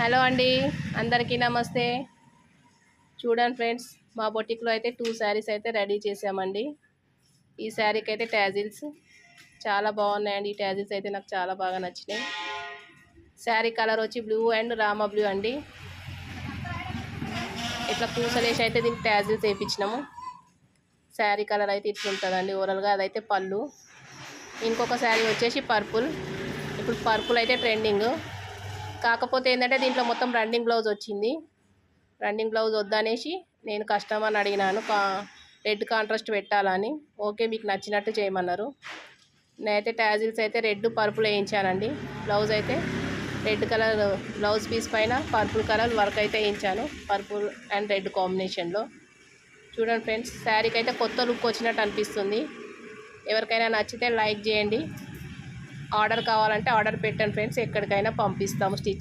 Hello అండి, అందరికీ నమస్తే. చూడండి ఫ్రెండ్స్, మా బొటిక్లో అయితే 2 శారీస్ అయితే రెడీ చేసామండి. ఈ శారీకి అయితే ట్యాజిల్స్ చాలా బాగున్నాయండి. ఈ ట్యాజిల్స్ అయితే నాకు చాలా బాగా నచ్చినాయి. శారీ కలర్ వచ్చి బ్లూ అండ్ రామా బ్లూ అండి. ఇట్లా పూసలేసి అయితే దీనికి ట్యాజిల్స్ వేయించినాము. శారీ కలర్ అయితే ఇట్లుంటుందండి ఓవరాల్గా. అదైతే పళ్ళు. ఇంకొక శారీ వచ్చేసి పర్పుల్. ఇప్పుడు పర్పుల్ అయితే ట్రెండింగ్. కాకపోతే ఏంటంటే దీంట్లో మొత్తం రన్నింగ్ బ్లౌజ్ వచ్చింది. రన్నింగ్ బ్లౌజ్ వద్దనేసి నేను కస్టమర్ని అడిగినాను రెడ్ కాంట్రాస్ట్ పెట్టాలని. ఓకే, మీకు నచ్చినట్టు చేయమన్నారు. నేనైతే ట్యాజిల్స్ అయితే రెడ్ పర్పుల్ వేయించానండి. బ్లౌజ్ అయితే రెడ్ కలర్ బ్లౌజ్ పీస్ పైన పర్పుల్ కలర్ వర్క్ అయితే వేయించాను, పర్పుల్ అండ్ రెడ్ కాంబినేషన్లో. చూడండి ఫ్రెండ్స్, శారీకి అయితే కొత్త లుక్ వచ్చినట్టు అనిపిస్తుంది. ఎవరికైనా నచ్చితే లైక్ చేయండి. ఆర్డర్ కావాలంటే ఆర్డర్ పెట్టండి ఫ్రెండ్స్, ఎక్కడికైనా పంపిస్తాము స్టిచ్